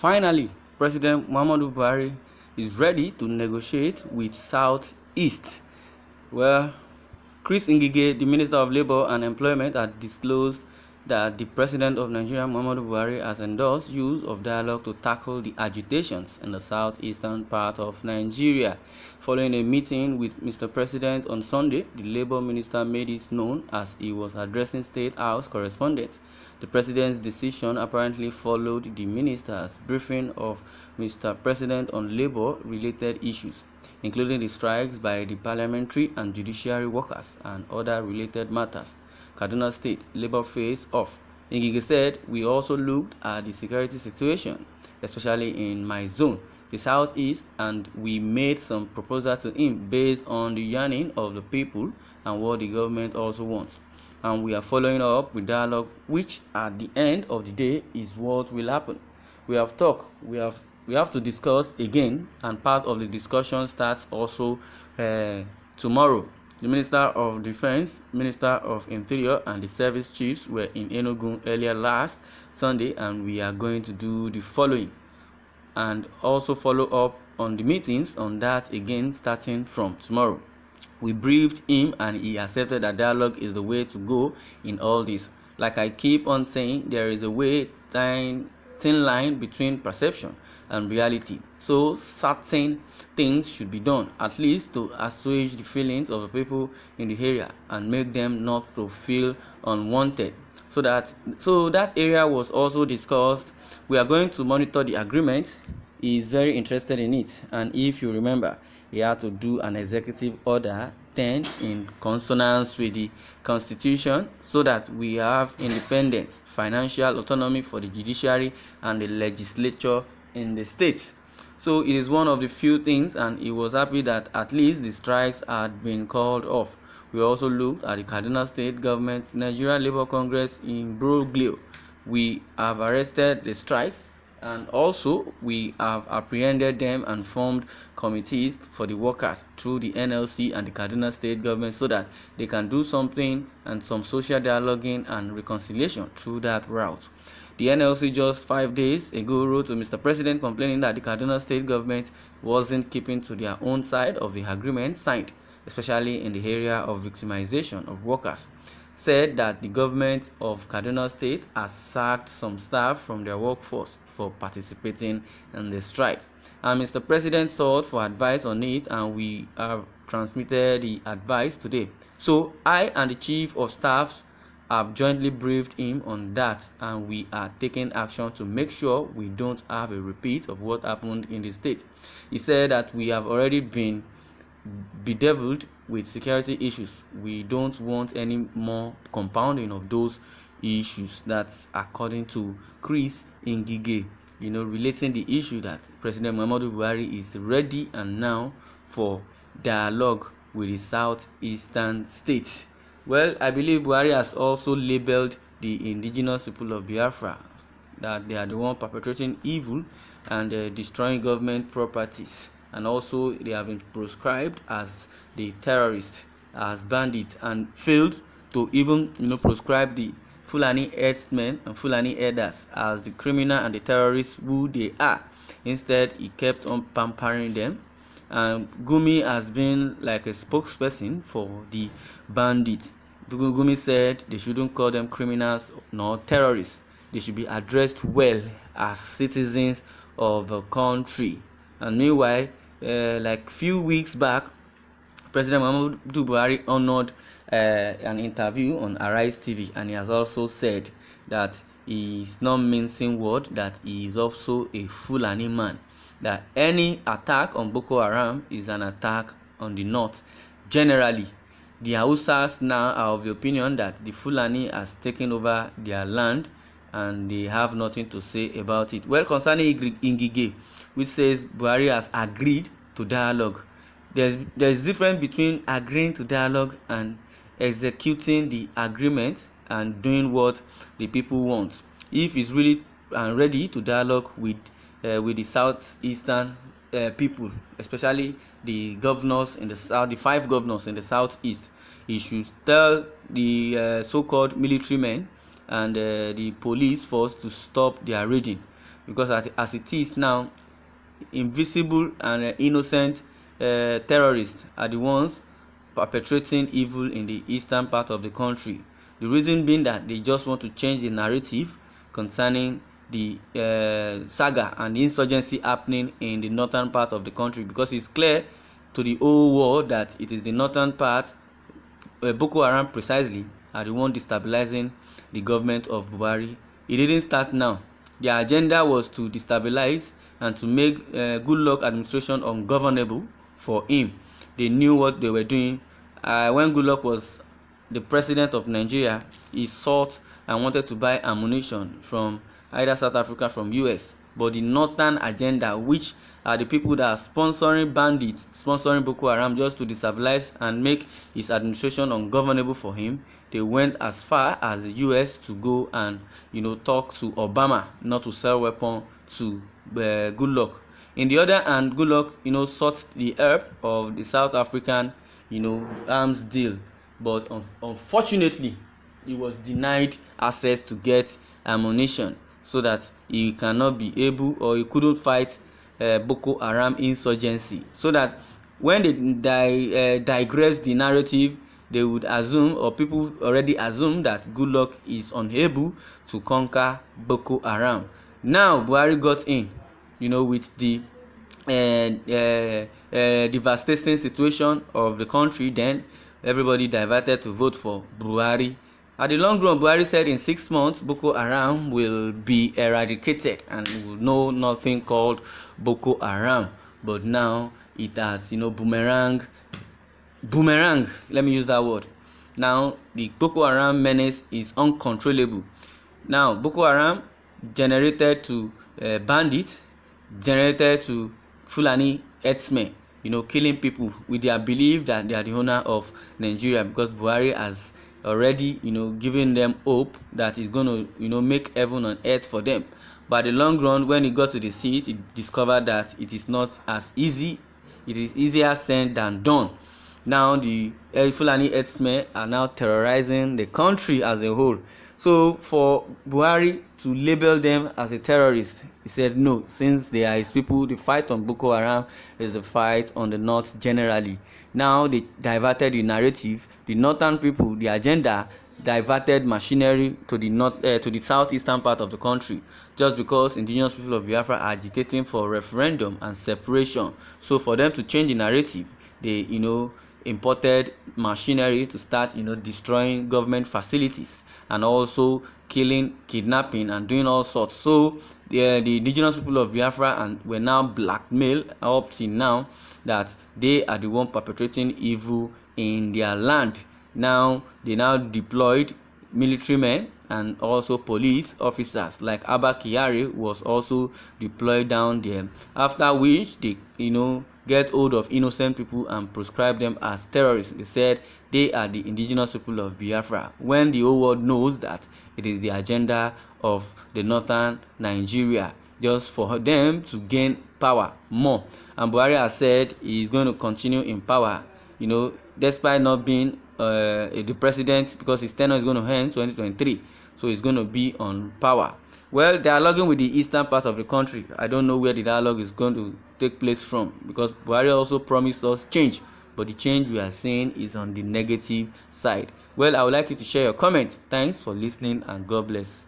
Finally, President Muhammadu Buhari is ready to negotiate with Southeast. Well, Chris Ngige, the Minister of Labour and Employment, had disclosed that the President of Nigeria, Muhammadu Buhari, has endorsed use of dialogue to tackle the agitations in the southeastern part of Nigeria. Following a meeting with Mr. President on Sunday, the Labour Minister made it known as he was addressing State House correspondents. The President's decision apparently followed the Minister's briefing of Mr. President on Labour-related issues, including the strikes by the parliamentary and judiciary workers and other related matters Kaduna State Labour face off. Ngige said, "We also looked at the security situation, especially in my zone, the southeast, and we made some proposals to him based on the yearning of the people and what the government also wants. And we are following up with dialogue, which at the end of the day is what will happen. We have talked, we have to discuss again, and part of the discussion starts also tomorrow." The Minister of Defense, Minister of Interior, and the service chiefs were in Enugu earlier last Sunday, and we are going to do the following and also follow up on the meetings on that again starting from tomorrow. We briefed him and he accepted that dialogue is the way to go in all this. Like I keep on saying, there is a thin line between perception and reality, so certain things should be done, at least to assuage the feelings of the people in the area and make them not to feel unwanted. So that area was also discussed. We are going to monitor the agreement. He is very interested in it, and if you remember, he had to do an executive order then in consonance with the constitution, so that we have independence, financial autonomy for the judiciary and the legislature in the state. So it is one of the few things, and he was happy that at least the strikes had been called off. We also looked at the Kaduna State Government Nigeria Labour Congress in Broglio. We have arrested the strikes, and also we have apprehended them and formed committees for the workers through the NLC and the Kaduna State government, so that they can do something and some social dialoguing and reconciliation through that route. The NLC just 5 days ago wrote to Mr. President complaining that the Kaduna State government wasn't keeping to their own side of the agreement signed, especially in the area of victimization of workers. Said that the government of Kaduna State has sacked some staff from their workforce for participating in the strike. And Mr. President sought for advice on it, and we have transmitted the advice today. So I and the Chief of Staff have jointly briefed him on that, and we are taking action to make sure we don't have a repeat of what happened in the state. He said that we have already been bedeviled with security issues. We don't want any more compounding of those issues. That's according to Chris Ngige, relating the issue that President Muhammadu Buhari is ready and now for dialogue with the southeastern states. Well, I believe Buhari has also labeled the indigenous people of Biafra that they are the one perpetrating evil and destroying government properties, and also they have been proscribed as the terrorists, as bandits, and failed to even proscribe the Fulani herdsmen and Fulani herders as the criminal and the terrorists who they are. Instead, he kept on pampering them. And Gumi has been like a spokesperson for the bandits. Gumi said they shouldn't call them criminals nor terrorists. They should be addressed well as citizens of the country. And meanwhile, like few weeks back, President Muhammadu Buhari honored an interview on Arise TV, and he has also said that he is not mincing word, that he is also a Fulani man, that any attack on Boko Haram is an attack on the north. Generally, the Hausas now are of the opinion that the Fulani has taken over their land and they have nothing to say about it. Well, concerning Ngige, which says Buhari has agreed to dialogue, there's difference between agreeing to dialogue and executing the agreement and doing what the people want. If he's really ready to dialogue with the southeastern people, especially the governors in the south, the 5 governors in the southeast, he should tell the so-called military men and the police force to stop their raiding, because as it is now, invisible and innocent terrorists are the ones perpetrating evil in the eastern part of the country. The reason being that they just want to change the narrative concerning the saga and the insurgency happening in the northern part of the country, because it's clear to the whole world that it is the northern part, Boko Haram precisely, are the one destabilizing the government of Buhari. It didn't start now. Their agenda was to destabilize and to make Goodluck administration ungovernable for him. They knew what they were doing. When Goodluck was the president of Nigeria, he sought and wanted to buy ammunition from either South Africa, from US, but the northern agenda, which are the people that are sponsoring bandits, sponsoring Boko Haram just to destabilize and make his administration ungovernable for him, they went as far as the US to go and talk to Obama not to sell weapons to Goodluck. In the other hand, Goodluck sought the help of the South African arms deal, but unfortunately he was denied access to get ammunition, so that he cannot be able, or he couldn't fight Boko Haram insurgency. So that when they digress the narrative, they would assume, or people already assume, that Goodluck is unable to conquer Boko Haram. Now Buhari got in, with the devastating situation of the country. Then everybody diverted to vote for Buhari. At the long run, Buhari said in 6 months Boko Haram will be eradicated and we will know nothing called Boko Haram. But now it has boomerang, let me use that word. Now the Boko Haram menace is uncontrollable. Now Boko Haram generated to bandits, generated to Fulani herdsmen, killing people with their belief that they are the owner of Nigeria, because Buhari has already given them hope that is going to make heaven on earth for them. But at the long run, when he got to the seat, he discovered that it is not as easy. It is easier said than done. Now the Fulani herdsmen are now terrorizing the country as a whole. So for Buhari to label them as a terrorist, he said no, since they are his people, the fight on Boko Haram is the fight on the north generally. Now they diverted the narrative. The northern people, the agenda diverted machinery to the north, to the southeastern part of the country, just because indigenous people of Biafra are agitating for referendum and separation. So for them to change the narrative, they imported machinery to start destroying government facilities and also killing, kidnapping and doing all sorts. So the indigenous people of Biafra and were now blackmailed up till now that they are the one perpetrating evil in their land. Now they deployed military men and also police officers, like Abba Kyari was also deployed down there, after which they get hold of innocent people and proscribe them as terrorists. They said they are the indigenous people of Biafra, when the whole world knows that it is the agenda of the northern Nigeria, just for them to gain power more. And Buhari has said he is going to continue in power, despite not being the president, because his tenure is going to end 2023. So he's going to be on power. Well, dialoguing with the eastern part of the country, I don't know where the dialogue is going to take place from, because Buhari also promised us change, but the change we are seeing is on the negative side. Well, I would like you to share your comments. Thanks for listening and God bless.